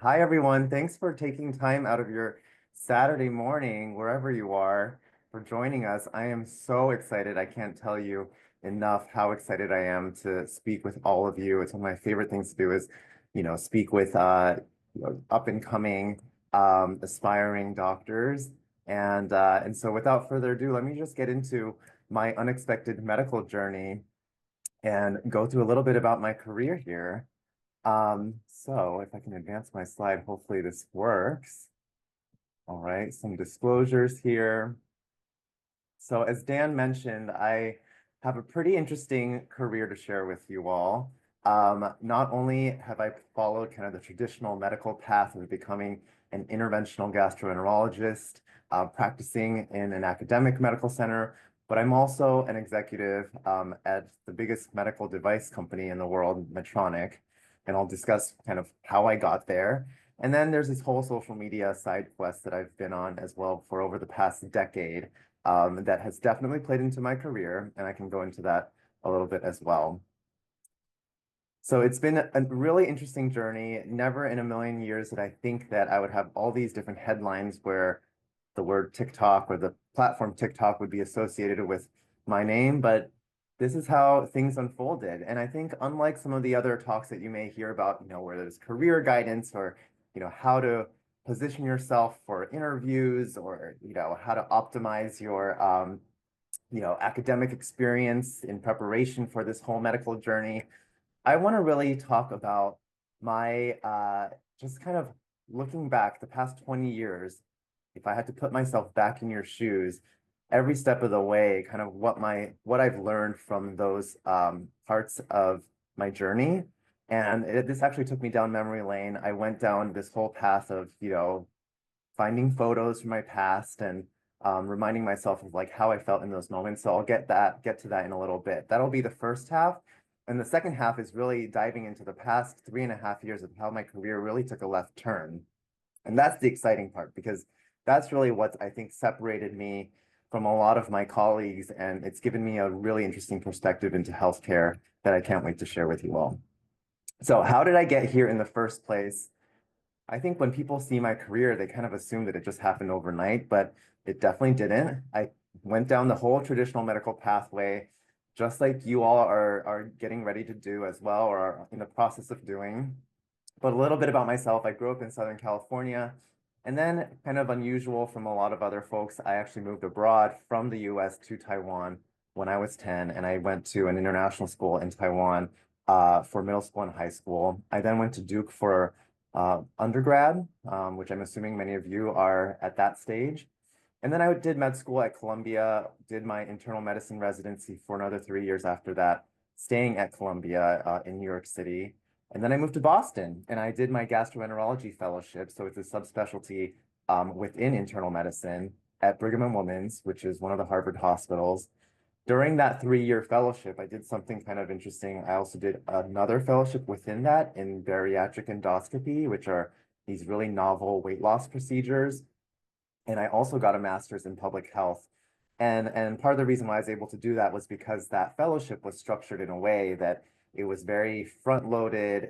Hi, everyone. Thanks for taking time out of your Saturday morning, wherever you are, for joining us. I am so excited. I can't tell you enough how excited I am to speak with all of you. It's one of my favorite things to do is, speak with up and coming aspiring doctors. And so without further ado, let me just get into my unexpected medical journey and go through a little bit about my career here. So if I can advance my slide, hopefully this works. All right, some disclosures here. So as Dan mentioned, I have a pretty interesting career to share with you all. Not only have I followed kind of the traditional medical path of becoming an interventional gastroenterologist, practicing in an academic medical center, but I'm also an executive at the biggest medical device company in the world, Medtronic, and I'll discuss kind of how I got there. And then there's this whole social media side quest that I've been on as well for over the past decade that has definitely played into my career, and I can go into that a little bit as well. So it's been a really interesting journey. Never in a million years did I think that I would have all these different headlines where the word TikTok or the platform TikTok would be associated with my name, but this is how things unfolded. And I think unlike some of the other talks that you may hear about, where there's career guidance or, how to position yourself for interviews or, how to optimize your, academic experience in preparation for this whole medical journey. I want to really talk about my just kind of looking back the past 20 years, if I had to put myself back in your shoes, every step of the way, kind of what I've learned from those parts of my journey. And this actually took me down memory lane. I went down this whole path of, finding photos from my past and reminding myself of like how I felt in those moments. So I'll get to that in a little bit. That'll be the first half. And the second half is really diving into the past 3.5 years of how my career really took a left turn. And that's the exciting part because that's really what I think separated me from a lot of my colleagues. And it's given me a really interesting perspective into healthcare that I can't wait to share with you all. So how did I get here in the first place? I think when people see my career, they kind of assume that it just happened overnight, but it definitely didn't. I went down the whole traditional medical pathway, just like you all are getting ready to do as well, or are in the process of doing. But a little bit about myself, I grew up in Southern California, and then kind of unusual from a lot of other folks, I actually moved abroad from the US to Taiwan when I was 10, and I went to an international school in Taiwan for middle school and high school. I then went to Duke for undergrad, which I'm assuming many of you are at that stage. And then I did med school at Columbia, did my internal medicine residency for another 3 years after that, staying at Columbia in New York City. And then I moved to Boston and I did my gastroenterology fellowship. So it's a subspecialty within internal medicine at Brigham and Women's, which is one of the Harvard hospitals. During that 3-year fellowship, I did something kind of interesting. I also did another fellowship within that in bariatric endoscopy, which are these really novel weight loss procedures. And I also got a master's in public health. And part of the reason why I was able to do that was because that fellowship was structured in a way that it was very front loaded.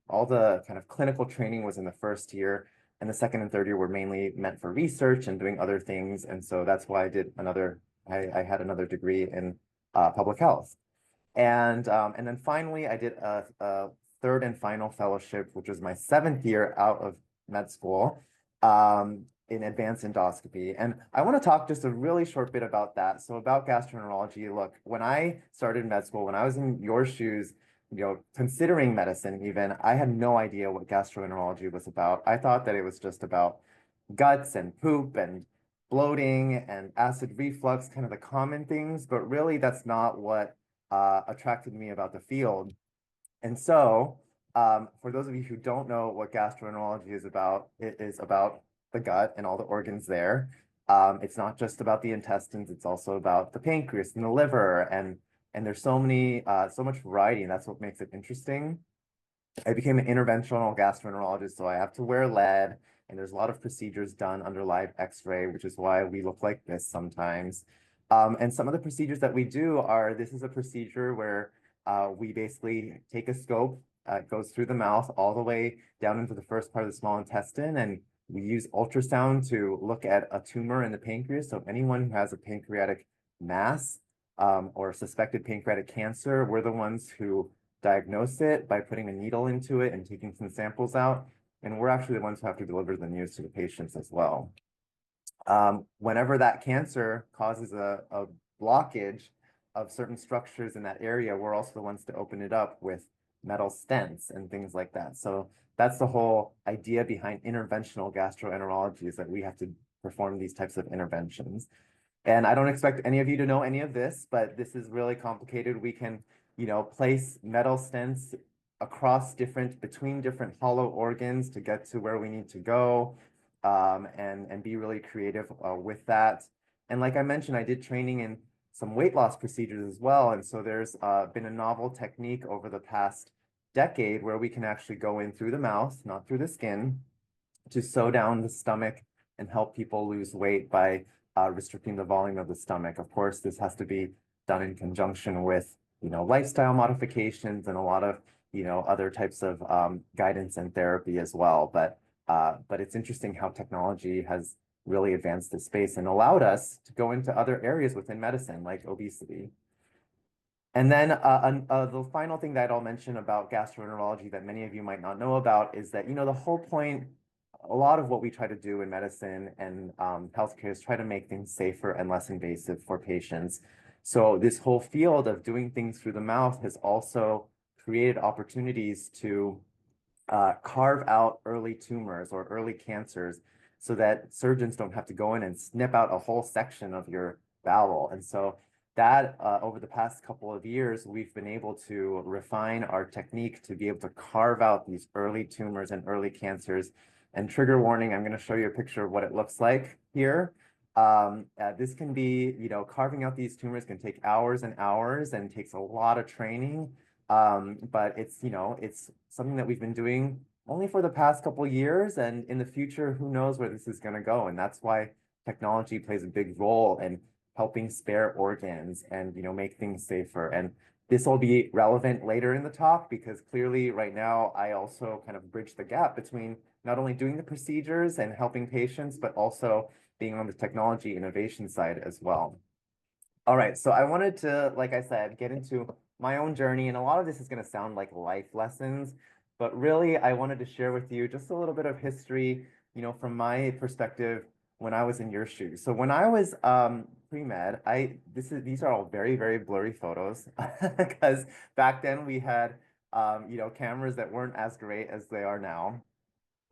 All the kind of clinical training was in the first year, and the second and third year were mainly meant for research and doing other things. And so that's why I had another degree in public health. And then finally, I did a third and final fellowship, which was my 7th year out of med school in advanced endoscopy. And I want to talk just a really short bit about that. So about gastroenterology, look, when I started med school, when I was in your shoes, considering medicine even, I had no idea what gastroenterology was about. I thought that it was just about guts and poop and bloating and acid reflux, kind of the common things, but really that's not what attracted me about the field. And so, for those of you who don't know what gastroenterology is about, it is about the gut and all the organs there. It's not just about the intestines, it's also about the pancreas and the liver, and there's so much variety, and that's what makes it interesting. I became an interventional gastroenterologist, so I have to wear lead, and there's a lot of procedures done under live X-ray, which is why we look like this sometimes. And some of the procedures that we do this is a procedure where we basically take a scope goes through the mouth all the way down into the first part of the small intestine. And we use ultrasound to look at a tumor in the pancreas. So anyone who has a pancreatic mass or suspected pancreatic cancer, we're the ones who diagnose it by putting a needle into it and taking some samples out. And we're actually the ones who have to deliver the news to the patients as well. Whenever that cancer causes a blockage of certain structures in that area, we're also the ones to open it up with metal stents and things like that. So that's the whole idea behind interventional gastroenterology, is that we have to perform these types of interventions. And I don't expect any of you to know any of this, but this is really complicated. We can, place metal stents across between different hollow organs to get to where we need to go, and be really creative with that. And like I mentioned, I did training in some weight loss procedures as well. And so there's been a novel technique over the past decade where we can actually go in through the mouth, not through the skin, to sew down the stomach and help people lose weight by restricting the volume of the stomach. Of course, this has to be done in conjunction with, lifestyle modifications and a lot of, other types of guidance and therapy as well. But it's interesting how technology has really advanced this space and allowed us to go into other areas within medicine, like obesity. And then the final thing that I'll mention about gastroenterology that many of you might not know about is that, the whole point, a lot of what we try to do in medicine and healthcare is try to make things safer and less invasive for patients. So this whole field of doing things through the mouth has also created opportunities to carve out early tumors or early cancers so that surgeons don't have to go in and snip out a whole section of your bowel. And so that over the past couple of years, we've been able to refine our technique to be able to carve out these early tumors and early cancers. And trigger warning, I'm going to show you a picture of what it looks like here. This can be, carving out these tumors can take hours and hours and takes a lot of training. But it's, it's something that we've been doing only for the past couple of years, and in the future, who knows where this is going to go. And that's why technology plays a big role in helping spare organs and, make things safer. And this will be relevant later in the talk, because clearly right now, I also kind of bridge the gap between not only doing the procedures and helping patients, but also being on the technology innovation side as well. All right, so I wanted to, like I said, get into my own journey, and a lot of this is going to sound like life lessons, but really I wanted to share with you just a little bit of history, from my perspective when I was in your shoes. So when I was pre-med, these are all very, very blurry photos because back then we had cameras that weren't as great as they are now.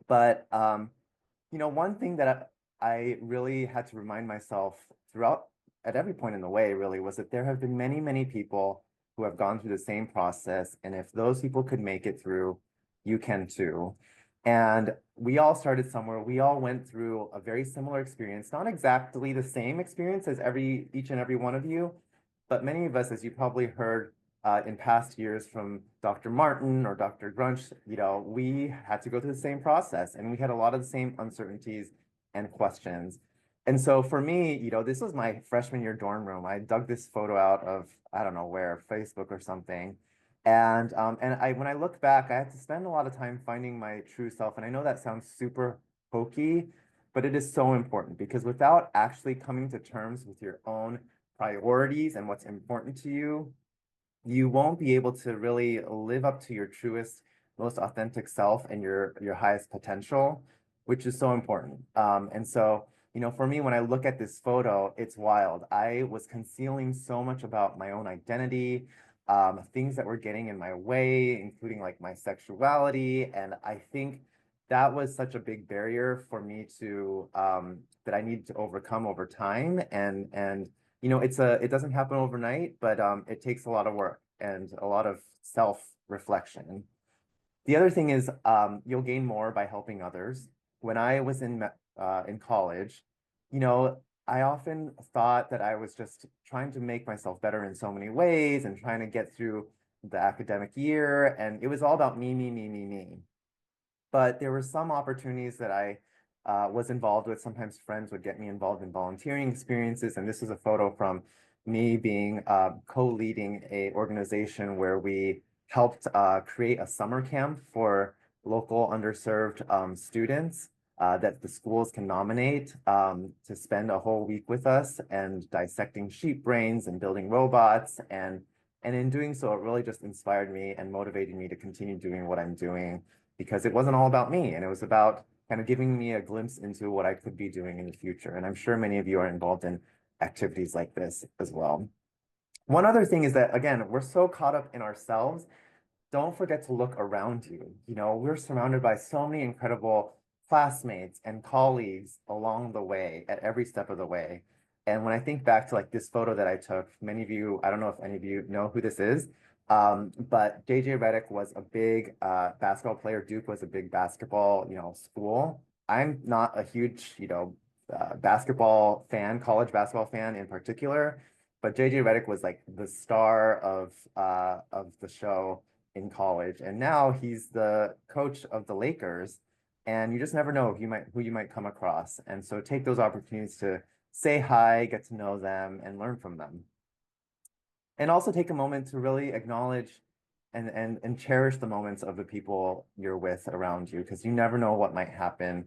But one thing that I really had to remind myself throughout at every point in the way really was that there have been many, many people who have gone through the same process. And if those people could make it through, you can too. And we all started somewhere. We all went through a very similar experience, not exactly the same experience as each and every one of you, but many of us, as you probably heard in past years from Dr. Martin or Dr. Grunch, we had to go through the same process, and we had a lot of the same uncertainties and questions. And so for me, this was my freshman year dorm room. I dug this photo out of, I don't know where, Facebook or something. And when I look back, I had to spend a lot of time finding my true self. And I know that sounds super hokey, but it is so important, because without actually coming to terms with your own priorities and what's important to you, you won't be able to really live up to your truest, most authentic self and your highest potential, which is so important. And so, for me, when I look at this photo, it's wild. I was concealing so much about my own identity, things that were getting in my way, including like my sexuality. And I think that was such a big barrier for me to, that I needed to overcome over time. And it doesn't happen overnight, but it takes a lot of work and a lot of self-reflection. The other thing is you'll gain more by helping others. When I was in college, I often thought that I was just trying to make myself better in so many ways and trying to get through the academic year. And it was all about me, me, me, me, me. But there were some opportunities that I was involved with. Sometimes friends would get me involved in volunteering experiences. And this is a photo from me being co-leading a organization where we helped create a summer camp for local underserved students that the schools can nominate to spend a whole week with us and dissecting sheep brains and building robots. And in doing so, it really just inspired me and motivated me to continue doing what I'm doing, because it wasn't all about me, and it was about kind of giving me a glimpse into what I could be doing in the future. And I'm sure many of you are involved in activities like this as well. One other thing is that, again, we're so caught up in ourselves. Don't forget to look around you. You know, we're surrounded by so many incredible classmates and colleagues along the way, at every step of the way. And when I think back to like this photo that I took, many of you, I don't know if any of you know who this is, but JJ Redick was a big basketball player. Duke was a big basketball, school. I'm not a huge, basketball fan, college basketball fan in particular, but JJ Redick was like the star of the show in college, and now he's the coach of the Lakers, and you just never know who you might come across. And so take those opportunities to say hi, get to know them, and learn from them. And also take a moment to really acknowledge and cherish the moments of the people you're with around you, because you never know what might happen.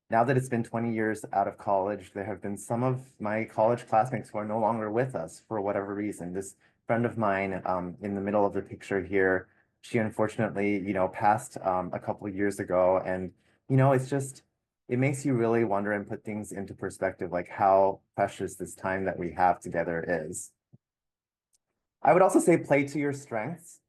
Now that it's been 20 years out of college, there have been some of my college classmates who are no longer with us for whatever reason. This friend of mine, in the middle of the picture here, she unfortunately, passed a couple of years ago. And, it makes you really wonder and put things into perspective, like how precious this time that we have together is. I would also say play to your strengths.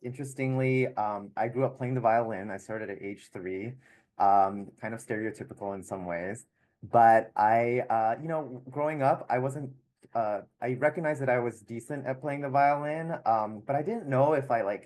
Interestingly, I grew up playing the violin. I started at age 3, kind of stereotypical in some ways. But growing up, I recognized that I was decent at playing the violin, but I didn't know if I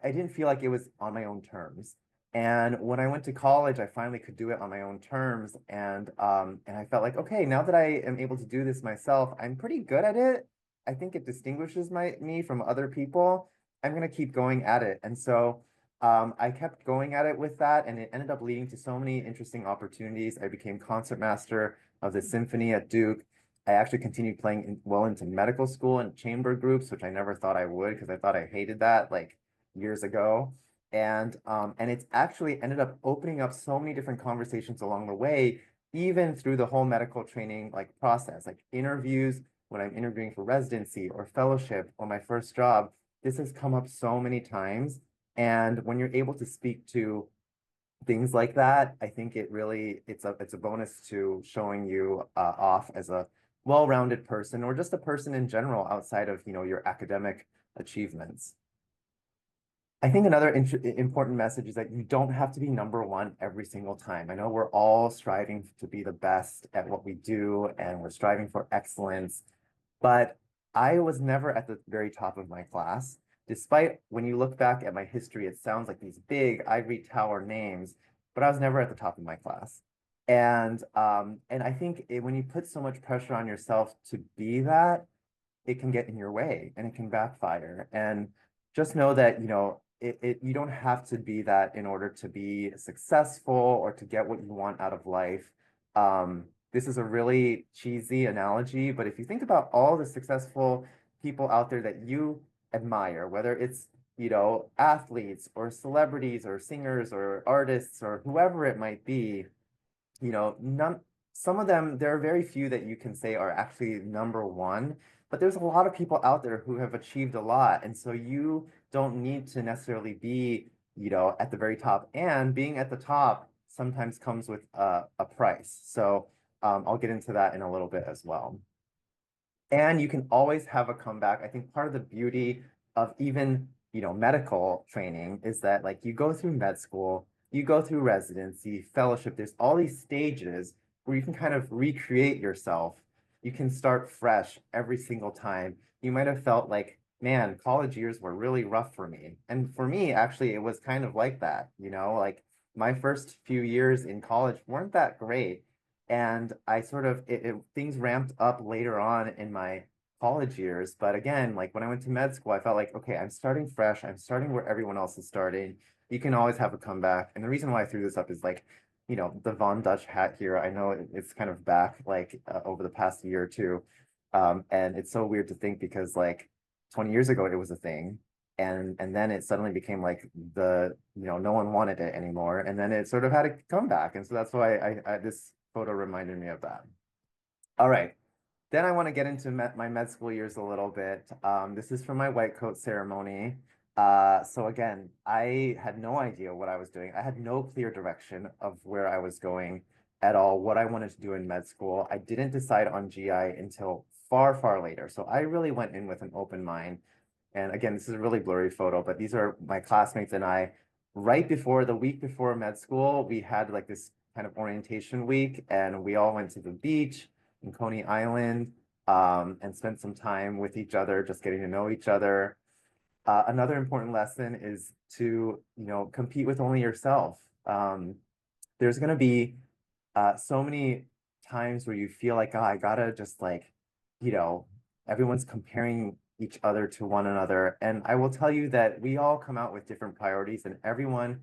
didn't feel like it was on my own terms. And when I went to college, I finally could do it on my own terms. And I felt like, okay, now that I am able to do this myself, I'm pretty good at it. I think it distinguishes me from other people. I'm going to keep going at it. And so I kept going at it with that, and it ended up leading to so many interesting opportunities. I became concertmaster of the symphony at Duke. I actually continued playing well into medical school and chamber groups, which I never thought I would, because I thought I hated that like years ago. And it's actually ended up opening up so many different conversations along the way, even through the whole medical training like process, like interviews, when I'm interviewing for residency or fellowship or my first job. This has come up so many times. And when you're able to speak to things like that, I think it's a bonus to showing you off as a well-rounded person, or just a person in general outside of, your academic achievements. I think another important message is that you don't have to be number one every single time. I know we're all striving to be the best at what we do, and we're striving for excellence, but I was never at the very top of my class. Despite, when you look back at my history, it sounds like these big ivory tower names, but I was never at the top of my class. And I think when you put so much pressure on yourself to be that, it can get in your way and it can backfire. And just know that, you don't have to be that in order to be successful or to get what you want out of life. This is a really cheesy analogy, but if you think about all the successful people out there that you admire, whether it's, athletes or celebrities or singers or artists or whoever it might be, some of them, there are very few that you can say are actually number one, but there's a lot of people out there who have achieved a lot. And so you don't need to necessarily be, at the very top. And being at the top sometimes comes with a price. So I'll get into that in a little bit as well. And you can always have a comeback. I think part of the beauty of even, medical training is that like you go through med school, you go through residency, fellowship, there's all these stages where you can kind of recreate yourself. You can start fresh every single time. You might have felt like, man, college years were really rough for me. And for me, actually, it was kind of like that, like my first few years in college weren't that great. And I sort of, things ramped up later on in my college years. But again, like when I went to med school, I felt like, okay, I'm starting fresh. I'm starting where everyone else is starting. You can always have a comeback. And the reason why I threw this up is like, the Von Dutch hat here. I know it's kind of back like over the past year or two. And it's so weird to think, because like 20 years ago, it was a thing. And then it suddenly became like no one wanted it anymore. And then it sort of had a comeback. And so that's why this photo reminded me of that. All right. Then I want to get into my med school years a little bit. This is from my white coat ceremony. So again, I had no idea what I was doing. I had no clear direction of where I was going at all, what I wanted to do in med school. I didn't decide on GI until far, far later. So I really went in with an open mind. And again, this is a really blurry photo, but these are my classmates and I. Right before the week before med school, we had like this kind of orientation week, and we all went to the beach in Coney Island, and spent some time with each other, just getting to know each other. Another important lesson is to, compete with only yourself. There's going to be so many times where you feel like, oh, I gotta just like, you know, everyone's comparing each other to one another. And I will tell you that we all come out with different priorities, and everyone,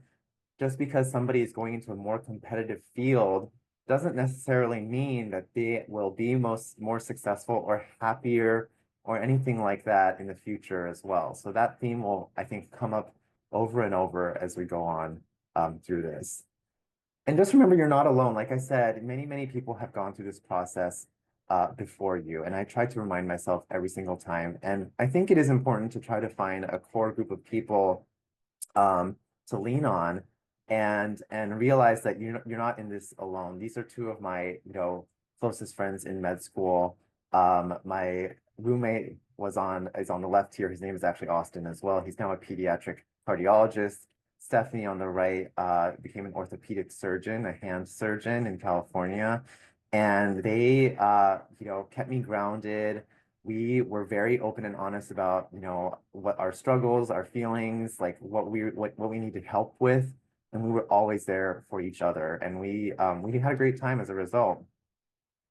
just because somebody is going into a more competitive field doesn't necessarily mean that they will be more successful or happier or anything like that in the future as well. So that theme will, I think, come up over and over as we go on through this. And just remember, you're not alone. Like I said, many, many people have gone through this process before you. And I try to remind myself every single time. And I think it is important to try to find a core group of people um, to lean on and realize that you're not in this alone. These are two of my closest friends in med school. My roommate is on the left here. His name is actually Austin as well. He's now a pediatric cardiologist. Stephanie on the right became an orthopedic surgeon, a hand surgeon in California, and they kept me grounded. We were very open and honest about, what our struggles, our feelings, like what we needed help with. And we were always there for each other. And we had a great time as a result.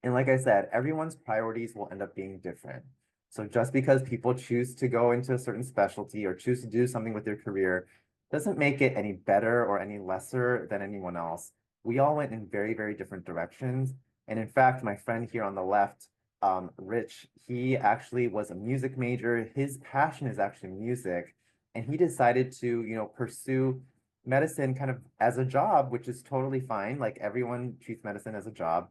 And like I said, everyone's priorities will end up being different. So just because people choose to go into a certain specialty or choose to do something with their career doesn't make it any better or any lesser than anyone else. We all went in very, very different directions. And in fact, my friend here on the left, Rich, he actually was a music major. His passion is actually music. And he decided to, pursue medicine kind of as a job, which is totally fine. Like everyone treats medicine as a job.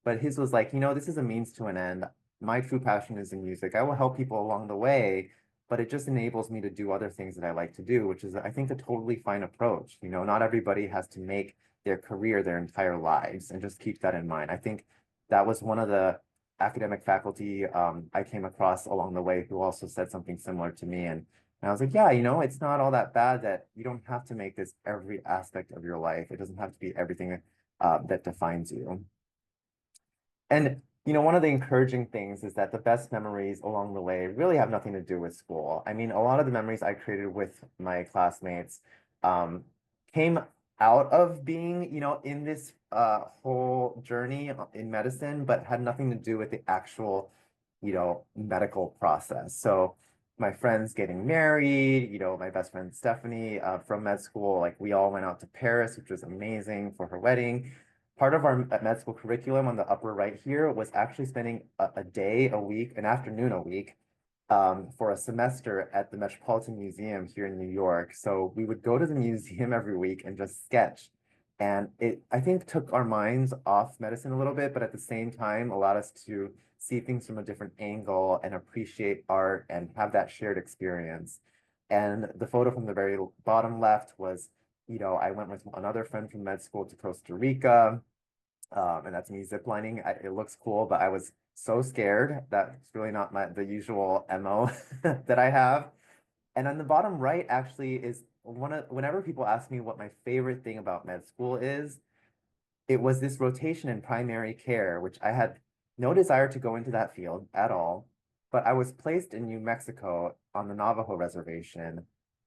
But his was like, this is a means to an end. My true passion is in music. I will help people along the way, but it just enables me to do other things that I like to do, which is, I think, a totally fine approach. Not everybody has to make their career their entire lives, and just keep that in mind. I think that was one of the academic faculty I came across along the way who also said something similar to me. And I was like, yeah, it's not all that bad that you don't have to make this every aspect of your life. It doesn't have to be everything that defines you. And one of the encouraging things is that the best memories along the way really have nothing to do with school. I mean, a lot of the memories I created with my classmates came out of being, in this whole journey in medicine, but had nothing to do with the actual, medical process. So my friends getting married, my best friend Stephanie from med school, like we all went out to Paris, which was amazing for her wedding. Part of our med school curriculum on the upper right here was actually spending a day a week, an afternoon a week, for a semester at the Metropolitan Museum here in New York. So we would go to the museum every week and just sketch. And it, I think, took our minds off medicine a little bit, but at the same time allowed us to see things from a different angle and appreciate art and have that shared experience. And the photo from the very bottom left was, I went with another friend from med school to Costa Rica, and that's me ziplining. It looks cool, but I was so scared. That's really not the usual MO that I have. And on the bottom right actually is whenever people ask me what my favorite thing about med school is, it was this rotation in primary care, which I had no desire to go into that field at all, but I was placed in New Mexico on the Navajo reservation.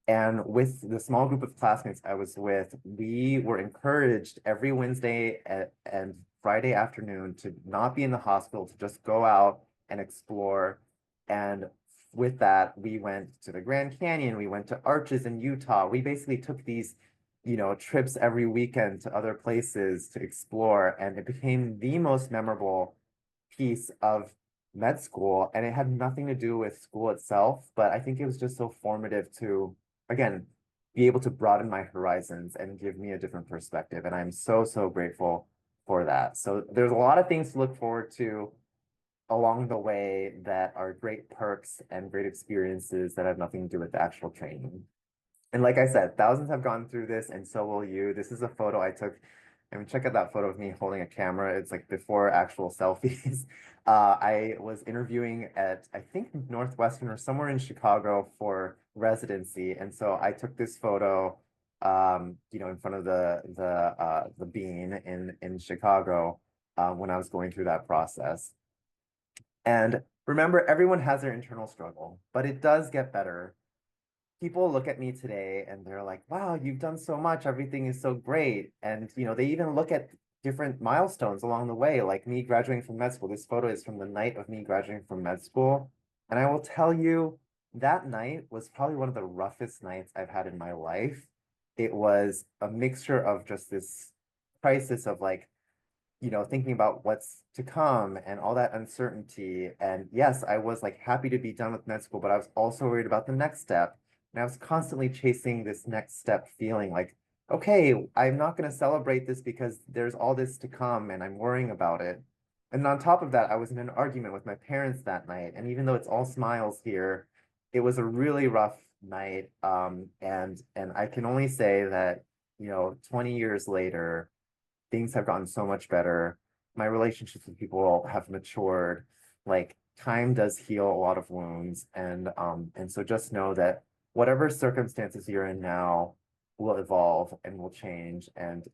And with the small group of classmates I was with, we were encouraged every Wednesday and Friday afternoon to not be in the hospital, to just go out and explore. And with that, we went to the Grand Canyon, we went to Arches in Utah. We basically took these trips every weekend to other places to explore, and it became the most memorable piece of med school, and it had nothing to do with school itself, but I think it was just so formative to, again, be able to broaden my horizons and give me a different perspective. And I'm so, so grateful for that. So there's a lot of things to look forward to along the way that are great perks and great experiences that have nothing to do with the actual training. And like I said, thousands have gone through this, and so will you. This is a photo I took. I mean, check out that photo of me holding a camera. It's like before actual selfies. I was interviewing at, I think, Northwestern or somewhere in Chicago for residency. And so I took this photo, in front of the bean in Chicago, when I was going through that process. And remember, everyone has their internal struggle, but it does get better. People look at me today and they're like, wow, you've done so much. Everything is so great. And, they even look at different milestones along the way, like me graduating from med school. This photo is from the night of me graduating from med school. And I will tell you, that night was probably one of the roughest nights I've had in my life. It was a mixture of just this crisis of like, thinking about what's to come and all that uncertainty. And yes, I was like happy to be done with med school, but I was also worried about the next step. And I was constantly chasing this next step feeling like, okay, I'm not going to celebrate this because there's all this to come and I'm worrying about it. And on top of that, I was in an argument with my parents that night. And even though it's all smiles here, it was a really rough night. And I can only say that, 20 years later, things have gotten so much better. My relationships with people have matured. Like time does heal a lot of wounds. And so just know that whatever circumstances you're in now will evolve and will change and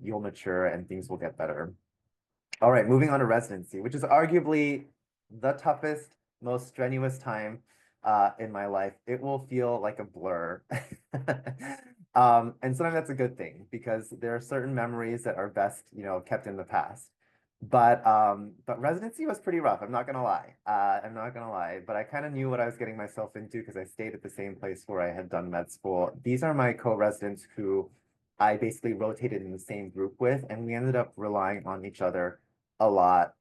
you'll mature and things will get better. All right, moving on to residency, which is arguably the toughest, most strenuous time in my life. It will feel like a blur. And sometimes that's a good thing because there are certain memories that are best, kept in the past. But residency was pretty rough. I'm not gonna lie. I'm not gonna lie. But I kind of knew what I was getting myself into because I stayed at the same place where I had done med school. These are my co-residents who I basically rotated in the same group with, and we ended up relying on each other a lot.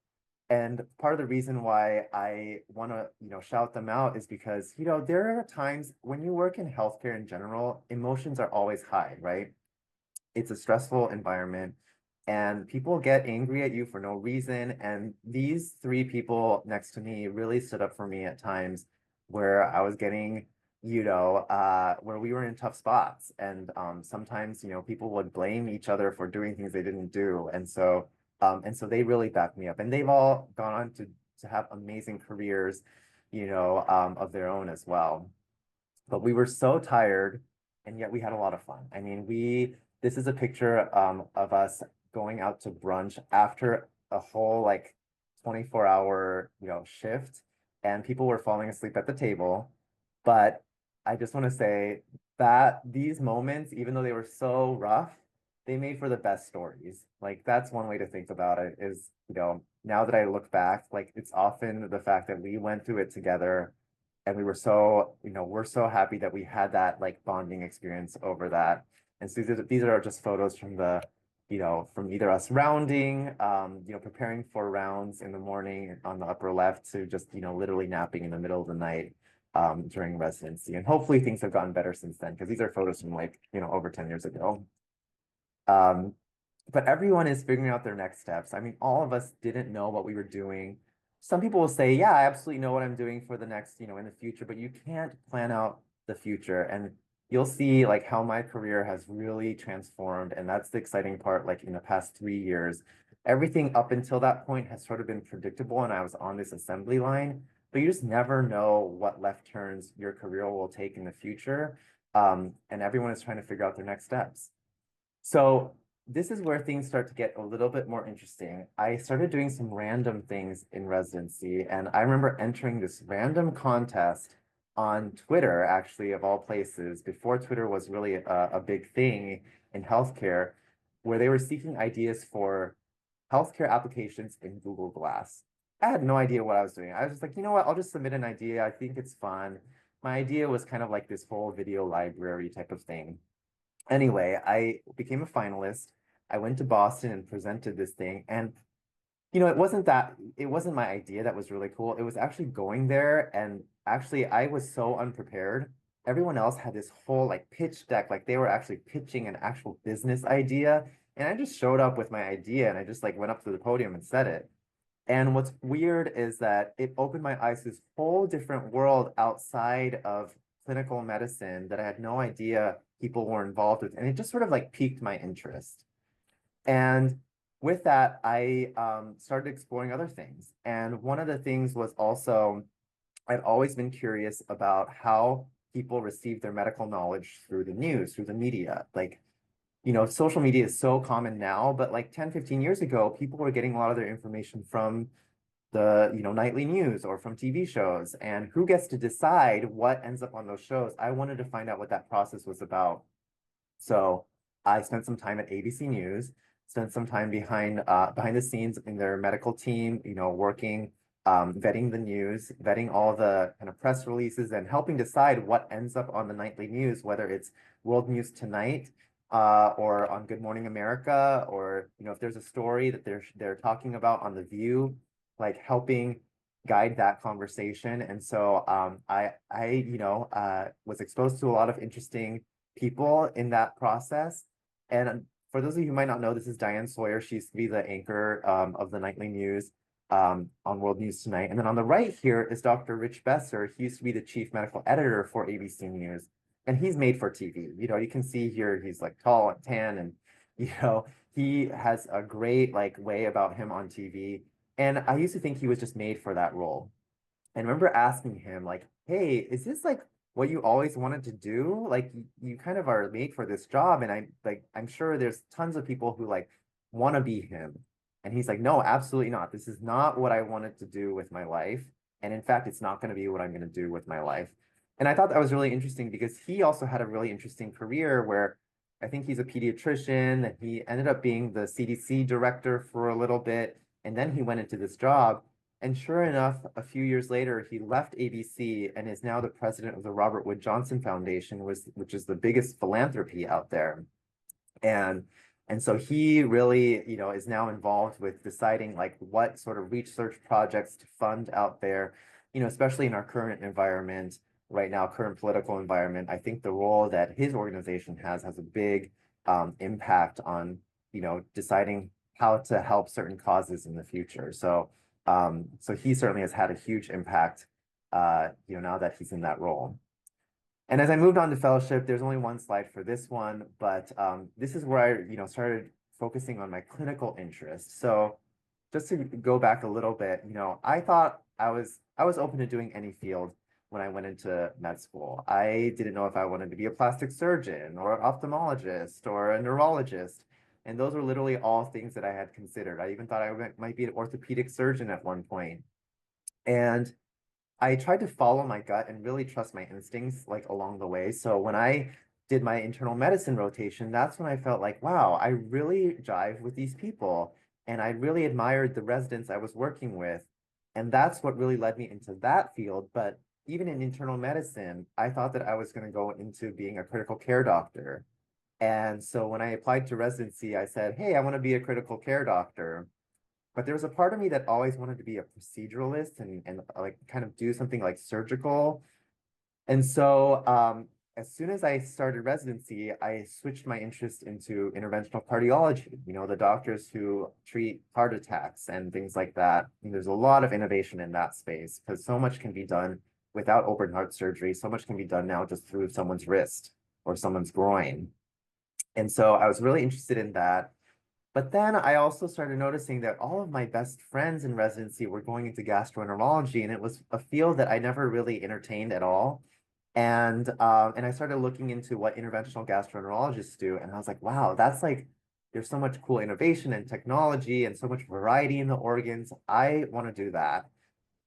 And part of the reason why I want to, shout them out is because, there are times when you work in healthcare in general, emotions are always high, right? It's a stressful environment and people get angry at you for no reason. And these three people next to me really stood up for me at times where I was getting, where we were in tough spots. And sometimes, people would blame each other for doing things they didn't do. And so they really backed me up. And they've all gone on to have amazing careers, of their own as well. But we were so tired, and yet we had a lot of fun. I mean, this is a picture of us going out to brunch after a whole like 24-hour, shift, and people were falling asleep at the table. But I just want to say that these moments, even though they were so rough, they made for the best stories. Like that's one way to think about it is, now that I look back, like it's often the fact that we went through it together and we were so, we're so happy that we had that like bonding experience over that. And so these are just photos from from either us rounding, preparing for rounds in the morning on the upper left to just, literally napping in the middle of the night during residency. And hopefully things have gotten better since then because these are photos from like, over 10 years ago. But everyone is figuring out their next steps. I mean, all of us didn't know what we were doing. Some people will say, yeah, I absolutely know what I'm doing for the next, in the future, but you can't plan out the future. And you'll see like how my career has really transformed. And that's the exciting part, like in the past 3 years. Everything up until that point has sort of been predictable, and I was on this assembly line, but you just never know what left turns your career will take in the future. And everyone is trying to figure out their next steps. So this is where things start to get a little bit more interesting. I started doing some random things in residency, and I remember entering this random contest on Twitter, actually, of all places, before Twitter was really a big thing in healthcare, where they were seeking ideas for healthcare applications in Google Glass. I had no idea what I was doing. I was just like, you know what, I'll just submit an idea. I think it's fun. My idea was kind of like this whole video library type of thing. Anyway, I became a finalist. I went to Boston and presented this thing, and it wasn't my idea that was really cool. It was actually going there, and actually I was so unprepared. Everyone else had this whole like pitch deck, like they were actually pitching an actual business idea. And I just showed up with my idea and I just like went up to the podium and said it. And what's weird is that it opened my eyes to this whole different world outside of clinical medicine that I had no idea people were involved with. And it just sort of like piqued my interest. And with that, I started exploring other things. And one of the things was also, I've always been curious about how people receive their medical knowledge through the news, through the media. Like, social media is so common now, but like 10, 15 years ago, people were getting a lot of their information from the, nightly news or from TV shows. And who gets to decide what ends up on those shows? I wanted to find out what that process was about. So I spent some time at ABC News, spent some time behind the scenes in their medical team, working, vetting the news, vetting all the kind of press releases and helping decide what ends up on the nightly news, whether it's World News Tonight, or on Good Morning America, or if there's a story that they're talking about on The View, like helping guide that conversation. And so I was exposed to a lot of interesting people in that process. And for those of you who might not know, this is Diane Sawyer. She used to be the anchor of the nightly news on World News Tonight. And then on the right here is Dr. Rich Besser. He used to be the chief medical editor for ABC News. And he's made for TV. You can see here he's like tall and tan, and he has a great like way about him on TV. And I used to think he was just made for that role. And I remember asking him, like, hey, is this like what you always wanted to do? Like you kind of are made for this job. And I'm sure there's tons of people who like want to be him. And he's like, no, absolutely not. This is not what I wanted to do with my life. And in fact, it's not going to be what I'm going to do with my life. And I thought that was really interesting because he also had a really interesting career where I think he's a pediatrician. He ended up being the CDC director for a little bit. And then he went into this job. And sure enough, a few years later, he left ABC and is now the president of the Robert Wood Johnson Foundation, which is the biggest philanthropy out there. And and so he really, is now involved with deciding like what sort of research projects to fund out there, especially in our current environment right now, current political environment. I think the role that his organization has a big impact on, deciding how to help certain causes in the future. So he certainly has had a huge impact, now that he's in that role. And as I moved on to fellowship, there's only one slide for this one, but this is where I, started focusing on my clinical interest. So just to go back a little bit, I thought I was open to doing any field when I went into med school. I didn't know if I wanted to be a plastic surgeon or an ophthalmologist or a neurologist. And those were literally all things that I had considered. I even thought might be an orthopedic surgeon at one point. And I tried to follow my gut and really trust my instincts like along the way. So when I did my internal medicine rotation, that's when I felt like, wow, I really jive with these people. And I really admired the residents I was working with. And that's what really led me into that field. But even in internal medicine, I thought that I was going to go into being a critical care doctor. And so when I applied to residency, I said, hey, I want to be a critical care doctor. But there was a part of me that always wanted to be a proceduralist and like kind of do something like surgical. And so as soon as I started residency, I switched my interest into interventional cardiology, the doctors who treat heart attacks and things like that. And there's a lot of innovation in that space because so much can be done without open heart surgery. So much can be done now just through someone's wrist or someone's groin. And so I was really interested in that. But then I also started noticing that all of my best friends in residency were going into gastroenterology, and it was a field that I never really entertained at all. And I started looking into what interventional gastroenterologists do, and I was like, wow, that's like there's so much cool innovation and technology and so much variety in the organs. I want to do that.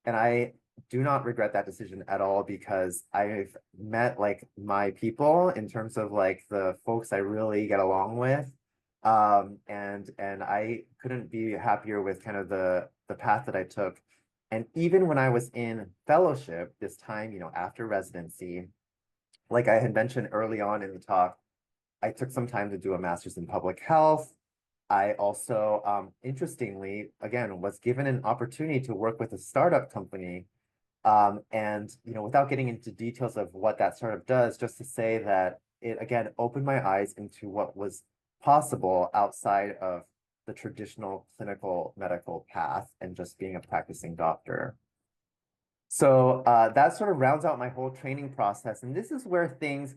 And I do not regret that decision at all because I've met like my people in terms of like the folks I really get along with. And I couldn't be happier with kind of the path that I took. And even when I was in fellowship this time, after residency, like I had mentioned early on in the talk, I took some time to do a master's in public health. I also, interestingly, again, was given an opportunity to work with a startup company. And, without getting into details of what that startup does, just to say that it, again, opened my eyes into what was possible outside of the traditional clinical medical path and just being a practicing doctor. So that sort of rounds out my whole training process. And this is where things,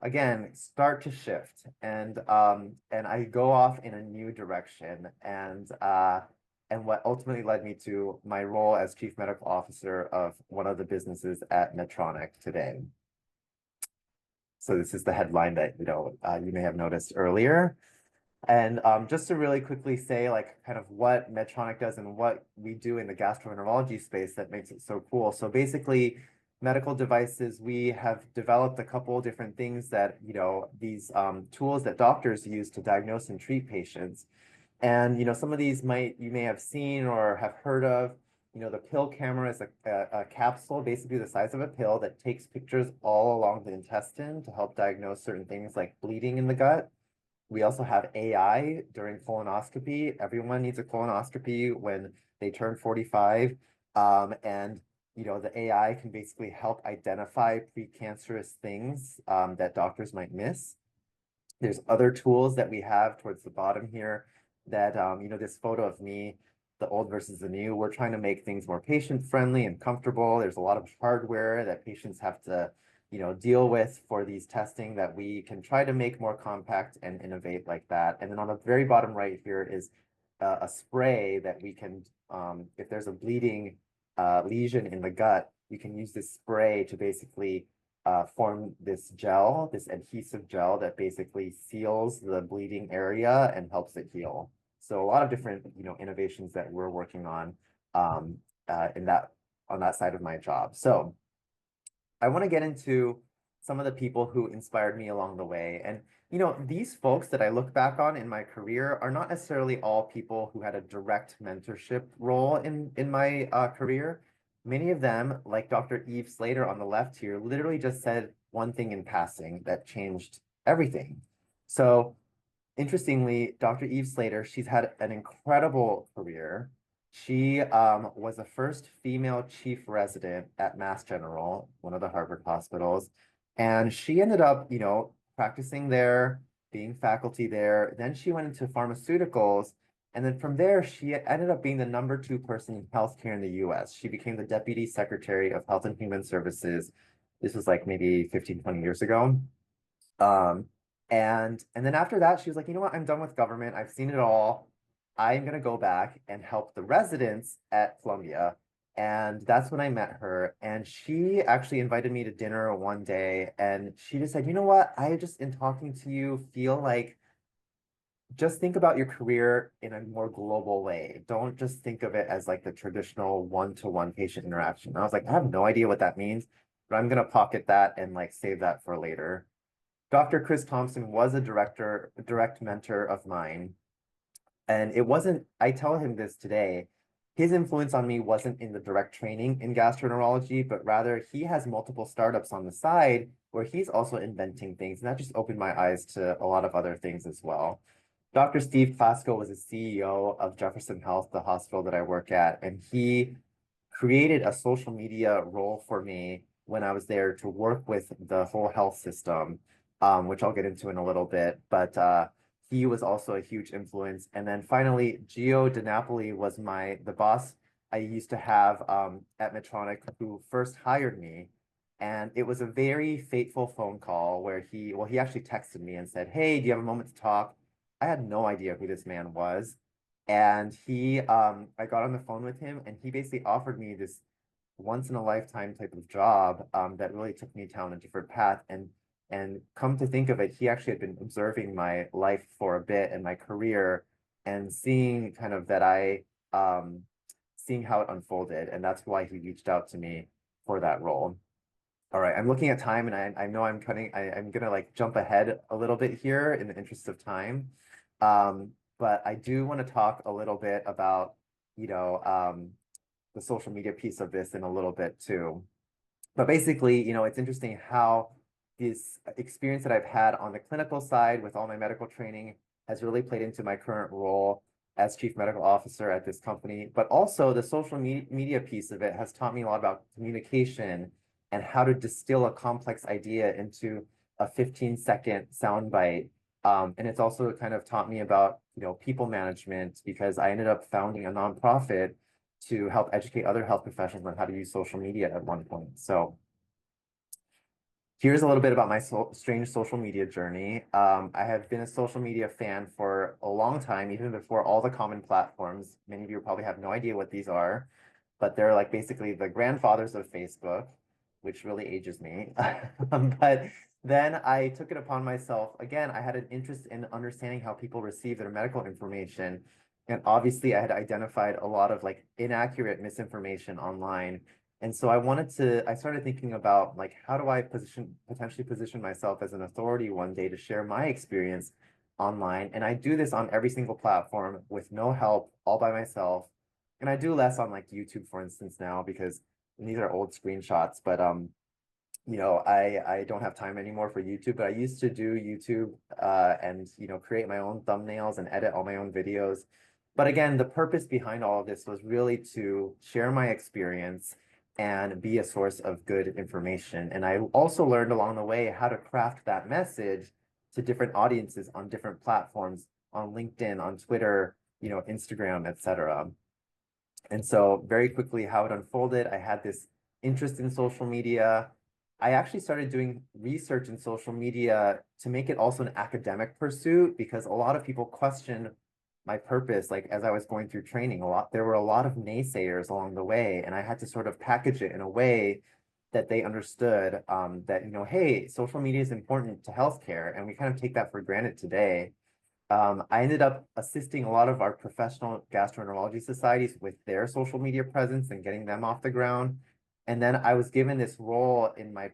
again, start to shift, and I go off in a new direction, and what ultimately led me to my role as chief medical officer of one of the businesses at Medtronic today. So this is the headline that you may have noticed earlier. And just to really quickly say, like, kind of what Medtronic does and what we do in the gastroenterology space that makes it so cool. So basically, medical devices, we have developed a couple of different things that, these tools that doctors use to diagnose and treat patients. And, some of these you may have seen or have heard of. The pill camera is a capsule, basically the size of a pill, that takes pictures all along the intestine to help diagnose certain things like bleeding in the gut. We also have AI during colonoscopy. Everyone needs a colonoscopy when they turn 45. And the AI can basically help identify precancerous things that doctors might miss. There's other tools that we have towards the bottom here that, this photo of me, the old versus the new, we're trying to make things more patient-friendly and comfortable. There's a lot of hardware that patients have to, deal with for these testing that we can try to make more compact and innovate like that. And then on the very bottom right here is a spray that we can, if there's a bleeding lesion in the gut, you can use this spray to basically form this gel, this adhesive gel that basically seals the bleeding area and helps it heal. So a lot of different, innovations that we're working on on that side of my job. So I want to get into some of the people who inspired me along the way. And, these folks that I look back on in my career are not necessarily all people who had a direct mentorship role in my career. Many of them, like Dr. Eve Slater on the left here, literally just said one thing in passing that changed everything. So interestingly, Dr. Eve Slater, she's had an incredible career. She was the first female chief resident at Mass General, one of the Harvard hospitals. And she ended up, practicing there, being faculty there. Then she went into pharmaceuticals. And then from there, she ended up being the #2 person in healthcare in the US. She became the Deputy Secretary of Health and Human Services. This was like maybe 15, 20 years ago. And then after that, she was like, you know what? I'm done with government. I've seen it all. I'm gonna go back and help the residents at Columbia. And that's when I met her. And she actually invited me to dinner one day. And she just said, you know what? I just, in talking to you, feel like just think about your career in a more global way. Don't just think of it as like the traditional one-to-one patient interaction. I was like, I have no idea what that means, but I'm gonna pocket that and like save that for later. Dr. Chris Thompson was a direct mentor of mine. And it wasn't, I tell him this today, his influence on me wasn't in the direct training in gastroenterology, but rather he has multiple startups on the side where he's also inventing things. And that just opened my eyes to a lot of other things as well. Dr. Steve Klasko was the CEO of Jefferson Health, the hospital that I work at, and he created a social media role for me when I was there to work with the whole health system, which I'll get into in a little bit. But he was also a huge influence. And then finally, Gio DiNapoli was the boss I used to have at Medtronic, who first hired me. And it was a very fateful phone call where he actually texted me and said, hey, do you have a moment to talk? I had no idea who this man was. And I got on the phone with him, and he basically offered me this once in a lifetime type of job that really took me down a different path. And come to think of it, he actually had been observing my life for a bit and my career, and seeing kind of seeing how it unfolded. And that's why he reached out to me for that role. All right, I'm looking at time, and I know I'm gonna like jump ahead a little bit here in the interest of time. But I do want to talk a little bit about, the social media piece of this in a little bit too. But basically, it's interesting how this experience that I've had on the clinical side with all my medical training has really played into my current role as chief medical officer at this company. But also the social media piece of it has taught me a lot about communication and how to distill a complex idea into a 15-second soundbite. And it's also kind of taught me about, people management, because I ended up founding a nonprofit to help educate other health professionals on how to use social media at one point. So here's a little bit about my strange social media journey. I have been a social media fan for a long time, even before all the common platforms. Many of you probably have no idea what these are, but they're like basically the grandfathers of Facebook, which really ages me. But then I took it upon myself. Again, I had an interest in understanding how people receive their medical information. And obviously I had identified a lot of like inaccurate misinformation online. And so I started thinking about like, how do I potentially position myself as an authority one day to share my experience online? And I do this on every single platform with no help, all by myself. And I do less on like YouTube, for instance, now, because these are old screenshots, but I don't have time anymore for YouTube, but I used to do YouTube and create my own thumbnails and edit all my own videos. But again, the purpose behind all of this was really to share my experience and be a source of good information. And I also learned along the way how to craft that message to different audiences on different platforms, on LinkedIn, on Twitter, Instagram, etc. And so very quickly how it unfolded, I had this interest in social media. I actually started doing research in social media to make it also an academic pursuit, because a lot of people question my purpose. Like as I was going through training, there were a lot of naysayers along the way, and I had to sort of package it in a way that they understood that, hey, social media is important to healthcare, and we kind of take that for granted today. I ended up assisting a lot of our professional gastroenterology societies with their social media presence and getting them off the ground. And then I was given this role in my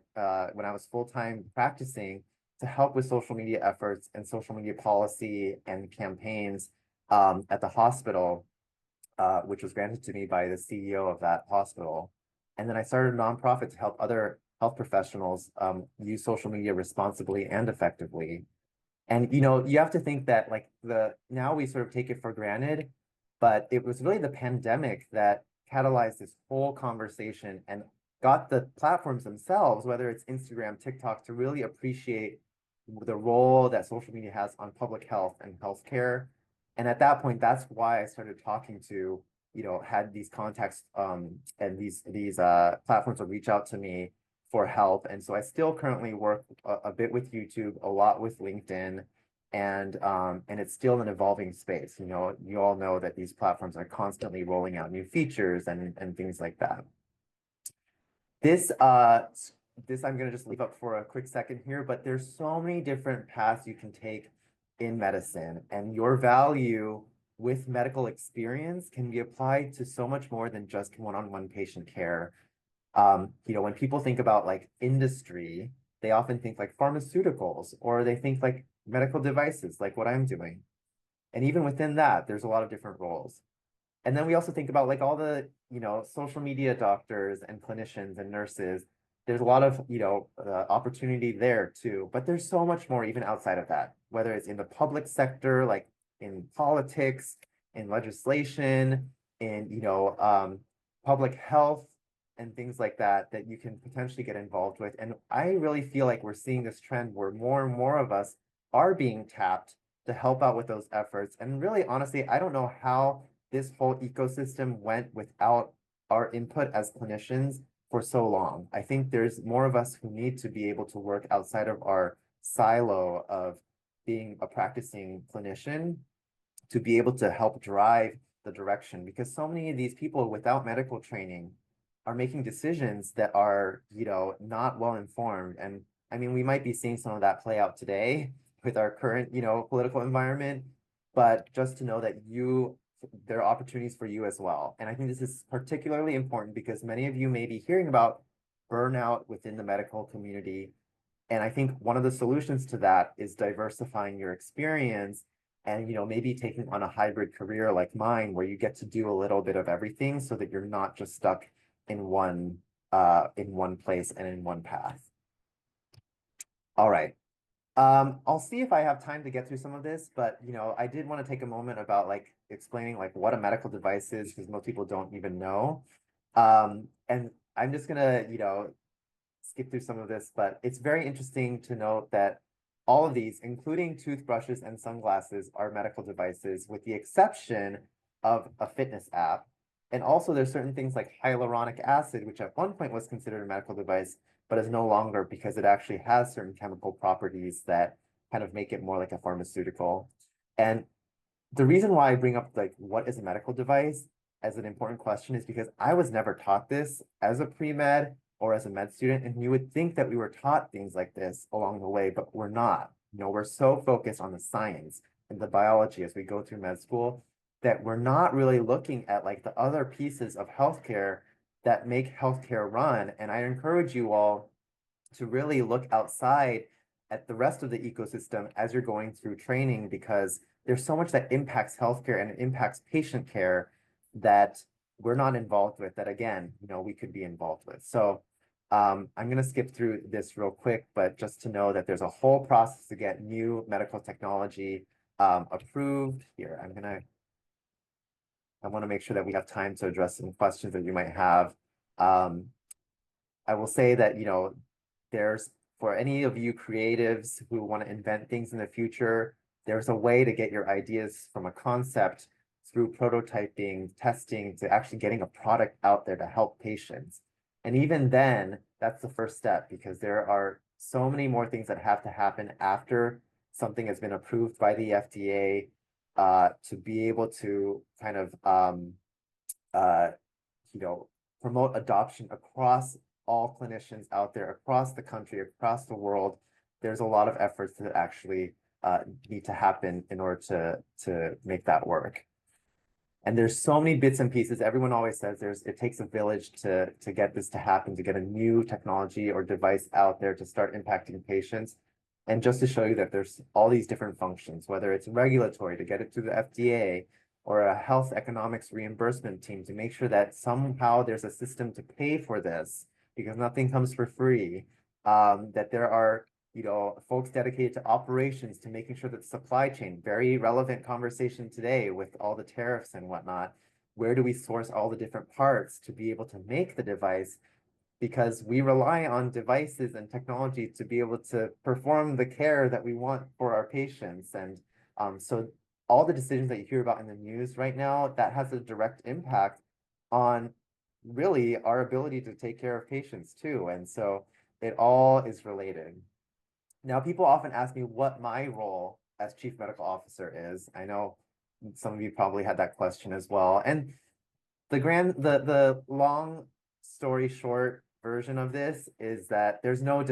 when I was full-time practicing to help with social media efforts and social media policy and campaigns at the hospital, which was granted to me by the CEO of that hospital. And then I started a nonprofit to help other health professionals use social media responsibly and effectively. And you have to think that like now we sort of take it for granted, but it was really the pandemic that catalyzed this whole conversation and got the platforms themselves, whether it's Instagram, TikTok, to really appreciate the role that social media has on public health and healthcare. And at that point, that's why I started talking to, had these contacts and these platforms would reach out to me for help. And so I still currently work a bit with YouTube, a lot with LinkedIn, and it's still an evolving space. You all know that these platforms are constantly rolling out new features and things like that. This I'm gonna just leave up for a quick second here, but there's so many different paths you can take in medicine, and your value with medical experience can be applied to so much more than just one-on-one patient care. When people think about like industry, they often think like pharmaceuticals, or they think like medical devices, like what I'm doing. And even within that, there's a lot of different roles. And then we also think about like all the, social media doctors and clinicians and nurses. There's a lot of, opportunity there too, but there's so much more even outside of that, whether it's in the public sector, like in politics, in legislation, in, public health, and things like that, that you can potentially get involved with. And I really feel like we're seeing this trend where more and more of us are being tapped to help out with those efforts. And really, honestly, I don't know how this whole ecosystem went without our input as clinicians for so long. I think there's more of us who need to be able to work outside of our silo of being a practicing clinician to be able to help drive the direction, because so many of these people without medical training are making decisions that are, not well informed. And I mean, we might be seeing some of that play out today with our current, political environment, but just to know that there are opportunities for you as well. And I think this is particularly important because many of you may be hearing about burnout within the medical community. And I think one of the solutions to that is diversifying your experience and, maybe taking on a hybrid career like mine, where you get to do a little bit of everything so that you're not just stuck in one place and in one path. All right. I'll see if I have time to get through some of this, but I did want to take a moment about like explaining like what a medical device is because most people don't even know. And I'm just gonna, skip through some of this, but it's very interesting to note that all of these, including toothbrushes and sunglasses, are medical devices, with the exception of a fitness app. And also there's certain things like hyaluronic acid, which at one point was considered a medical device, but is no longer because it actually has certain chemical properties that kind of make it more like a pharmaceutical. And the reason why I bring up like what is a medical device as an important question is because I was never taught this as a pre-med or as a med student, and you would think that we were taught things like this along the way, but we're not. We're so focused on the science and the biology as we go through med school that we're not really looking at like the other pieces of healthcare that make healthcare run. And I encourage you all to really look outside at the rest of the ecosystem as you're going through training, because there's so much that impacts healthcare and it impacts patient care that we're not involved with, that again, we could be involved with. So I'm going to skip through this real quick, but just to know that there's a whole process to get new medical technology approved. Here, I want to make sure that we have time to address some questions that you might have. I will say that, there's, for any of you creatives who want to invent things in the future, there's a way to get your ideas from a concept through prototyping, testing, to actually getting a product out there to help patients. And even then, that's the first step, because there are so many more things that have to happen after something has been approved by the FDA to be able to kind of uh, promote adoption across all clinicians out there, across the country, across the world. There's a lot of efforts that actually need to happen in order to make that work. And there's so many bits and pieces. Everyone always says it takes a village to get this to happen, to get a new technology or device out there to start impacting patients. And just to show you that there's all these different functions, whether it's regulatory to get it to the FDA, or a health economics reimbursement team to make sure that somehow there's a system to pay for this, because nothing comes for free. That there are folks dedicated to operations, to making sure that supply chain, very relevant conversation today with all the tariffs and whatnot. Where do we source all the different parts to be able to make the device? Because we rely on devices and technology to be able to perform the care that we want for our patients. And so all the decisions that you hear about in the news right now, that has a direct impact on really our ability to take care of patients too. And so it all is related. Now, people often ask me what my role as chief medical officer is. I know some of you probably had that question as well. And the long story short version of this is that there's no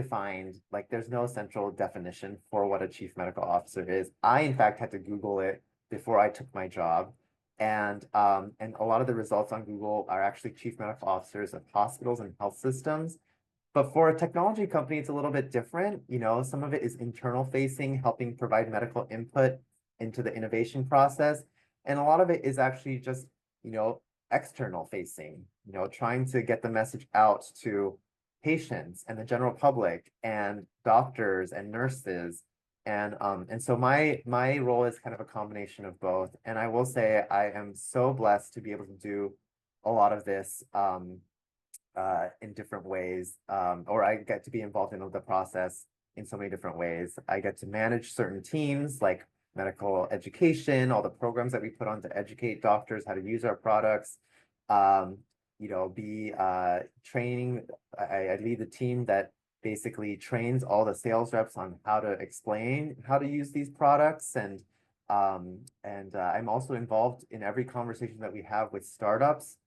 central definition for what a chief medical officer is. I, in fact, had to Google it before I took my job. And a lot of the results on Google are actually chief medical officers of hospitals and health systems. But for a technology company, it's a little bit different. Some of it is internal facing, helping provide medical input into the innovation process. And a lot of it is actually just, external facing, trying to get the message out to patients and the general public and doctors and nurses. And so my role is kind of a combination of both. And I will say I am so blessed to be able to do a lot of this in different ways, or I get to be involved in the process in so many different ways. I get to manage certain teams like medical education, all the programs that we put on to educate doctors how to use our products, be training. I lead the team that basically trains all the sales reps on how to explain how to use these products. And I'm also involved in every conversation that we have with startups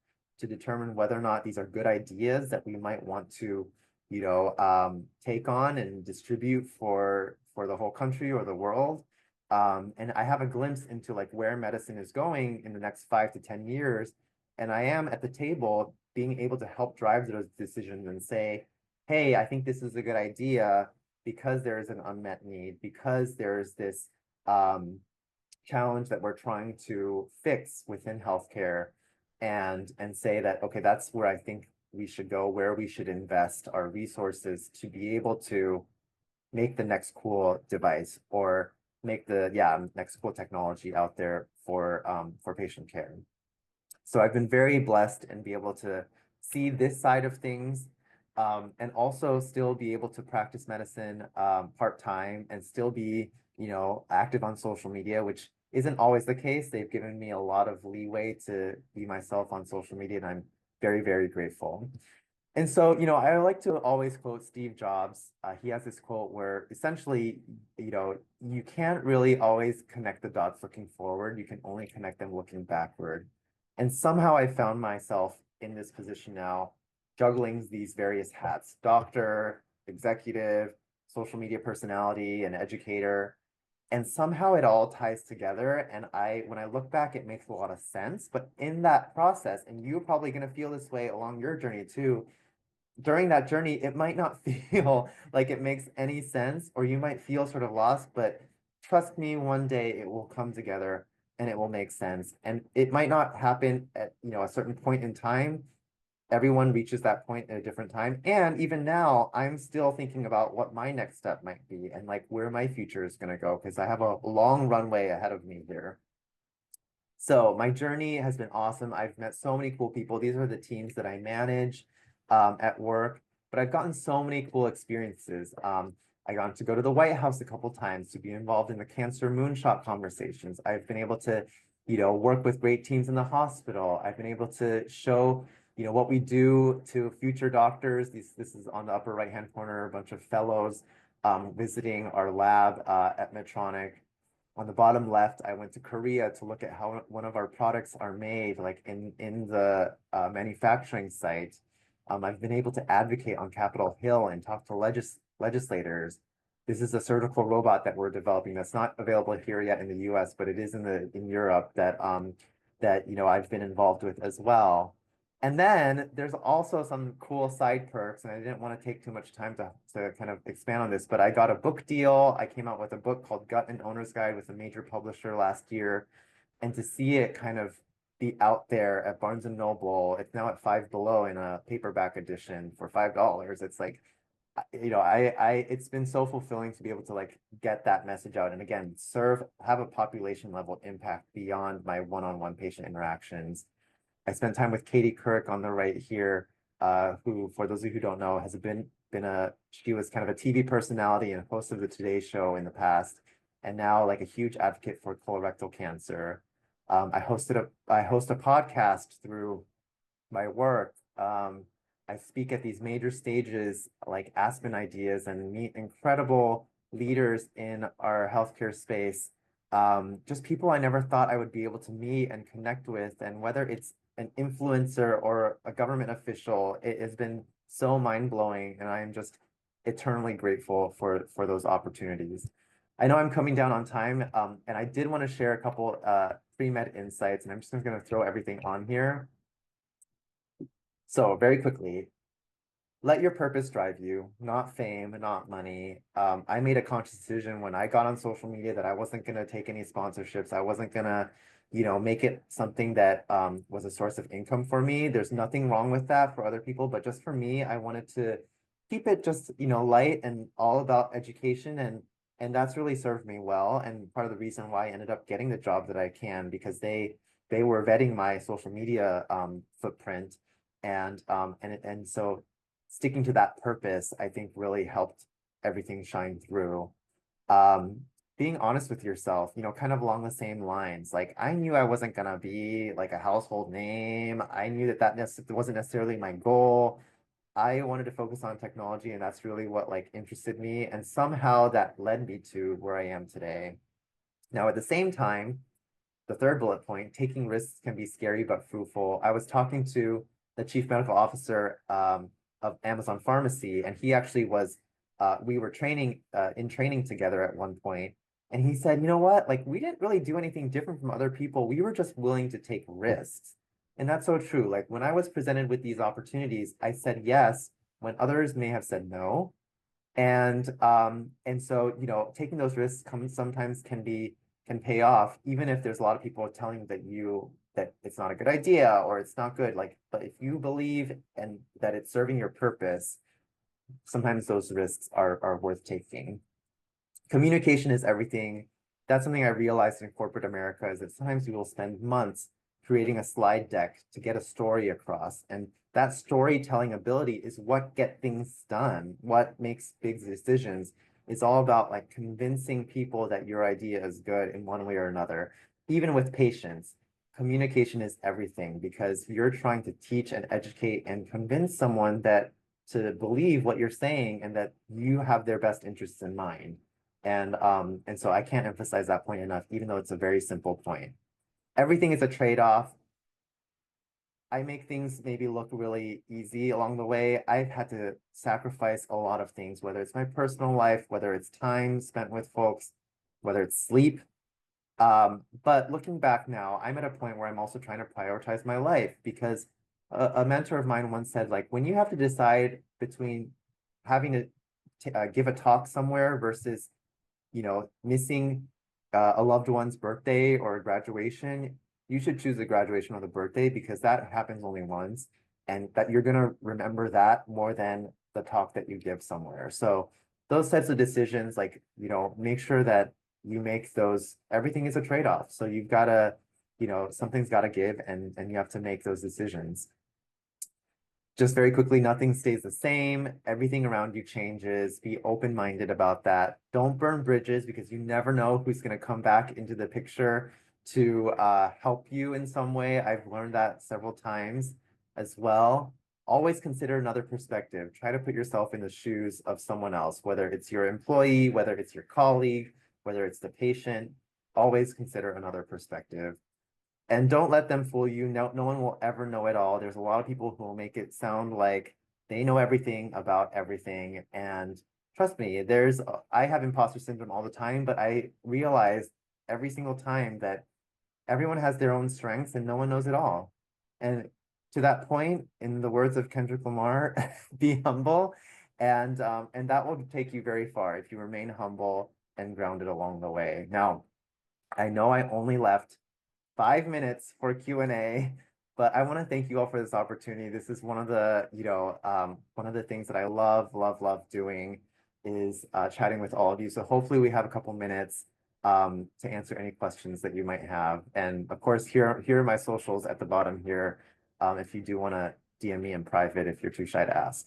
to determine whether or not these are good ideas that we might want to, take on and distribute for the whole country or the world. And I have a glimpse into like where medicine is going in the next 5 to 10 years. And I am at the table being able to help drive those decisions and say, hey, I think this is a good idea because there is an unmet need, because there's this challenge that we're trying to fix within healthcare, and say that, okay, that's where I think we should go, where we should invest our resources to be able to make the next cool device or make the next cool technology out there for patient care. So I've been very blessed and be able to see this side of things, and also still be able to practice medicine part-time and still be, active on social media, which isn't always the case. They've given me a lot of leeway to be myself on social media, and I'm very, very grateful. And so, I like to always quote Steve Jobs. He has this quote where essentially, you can't really always connect the dots looking forward. You can only connect them looking backward. And somehow I found myself in this position now, juggling these various hats: doctor, executive, social media personality, and educator. And somehow it all ties together. And when I look back, it makes a lot of sense. But in that process, and you're probably going to feel this way along your journey too, during that journey, it might not feel like it makes any sense, or you might feel sort of lost, but trust me, one day it will come together and it will make sense. And it might not happen at, a certain point in time. Everyone reaches that point at a different time. And even now, I'm still thinking about what my next step might be and like where my future is going to go, because I have a long runway ahead of me here. So my journey has been awesome. I've met so many cool people. These are the teams that I manage at work, but I've gotten so many cool experiences. I got to go to the White House a couple times to be involved in the cancer moonshot conversations. I've been able to, work with great teams in the hospital. I've been able to show, what we do to future doctors. This is on the upper right-hand corner, a bunch of fellows visiting our lab at Medtronic. On the bottom left, I went to Korea to look at how one of our products are made, like in the manufacturing site. I've been able to advocate on Capitol Hill and talk to legislators. This is a surgical robot that we're developing that's not available here yet in the U.S., but it is in Europe that I've been involved with as well. And then there's also some cool side perks, and I didn't want to take too much time to kind of expand on this, but I got a book deal. I came out with a book called Gut and Owner's Guide with a major publisher last year. And to see it kind of be out there at Barnes and Noble, it's now at Five Below in a paperback edition for $5. It's like, it's been so fulfilling to be able to like get that message out. And again, have a population level impact beyond my one-on-one patient interactions. I spent time with Katie Couric on the right here, who, for those of you who don't know, she was kind of a TV personality and host of the Today Show in the past, and now like a huge advocate for colorectal cancer. I host a podcast through my work. I speak at these major stages like Aspen Ideas and meet incredible leaders in our healthcare space. Just people I never thought I would be able to meet and connect with. And whether it's an influencer or a government official, it has been so mind-blowing, and I am just eternally grateful for those opportunities. I know I'm coming down on time, and I did want to share a couple pre-med insights, and I'm just going to throw everything on here. So very quickly, let your purpose drive you, not fame, not money. I made a conscious decision when I got on social media that I wasn't going to take any sponsorships. I wasn't going to, make it something that was a source of income for me. There's nothing wrong with that for other people, but just for me, I wanted to keep it just, light and all about education, and that's really served me well. And part of the reason why I ended up getting the job that I can, because they were vetting my social media footprint. And so sticking to that purpose, I think really helped everything shine through. Being honest with yourself, kind of along the same lines. Like, I knew I wasn't gonna be like a household name. I knew that wasn't necessarily my goal. I wanted to focus on technology, and that's really what like interested me. And somehow that led me to where I am today. Now, at the same time, the third bullet point, taking risks can be scary but fruitful. I was talking to the chief medical officer of Amazon Pharmacy, and he actually was, we were in training together at one point, and he said, you know what, like we didn't really do anything different from other people. We were just willing to take risks. And that's so true. Like when I was presented with these opportunities, I said yes when others may have said no. And so, taking those risks sometimes can pay off, even if there's a lot of people telling that it's not a good idea or it's not good. Like, but if you believe and that it's serving your purpose, sometimes those risks are worth taking. Communication is everything. That's something I realized in corporate America is that sometimes we will spend months creating a slide deck to get a story across. And that storytelling ability is what get things done, what makes big decisions. It's all about like convincing people that your idea is good in one way or another. Even with patients, communication is everything because you're trying to teach and educate and convince someone that to believe what you're saying and that you have their best interests in mind. And so I can't emphasize that point enough, even though it's a very simple point. Everything is a trade-off. I make things maybe look really easy along the way. I've had to sacrifice a lot of things, whether it's my personal life, whether it's time spent with folks, whether it's sleep. But looking back now, I'm at a point where I'm also trying to prioritize my life because a mentor of mine once said, like, when you have to decide between having to give a talk somewhere versus missing a loved one's birthday or graduation, you should choose the graduation or the birthday because that happens only once and that you're going to remember that more than the talk that you give somewhere. So those types of decisions, like, make sure that you make those, everything is a trade-off. So you've got to, something's got to give and you have to make those decisions. Just very quickly, nothing stays the same. Everything around you changes. Be open-minded about that. Don't burn bridges because you never know who's going to come back into the picture to help you in some way. I've learned that several times as well. Always consider another perspective. Try to put yourself in the shoes of someone else, whether it's your employee, whether it's your colleague, whether it's the patient. Always consider another perspective. And don't let them fool you. No one will ever know it all. There's a lot of people who will make it sound like they know everything about everything. And trust me, I have imposter syndrome all the time, but I realize every single time that everyone has their own strengths and no one knows it all. And to that point, in the words of Kendrick Lamar, be humble. And that will take you very far if you remain humble and grounded along the way. Now, I know I only left 5 minutes for Q&A, but I want to thank you all for this opportunity. This is one of the, one of the things that I love, love, love doing is chatting with all of you. So hopefully we have a couple minutes to answer any questions that you might have. And of course, here are my socials at the bottom here if you do want to DM me in private if you're too shy to ask.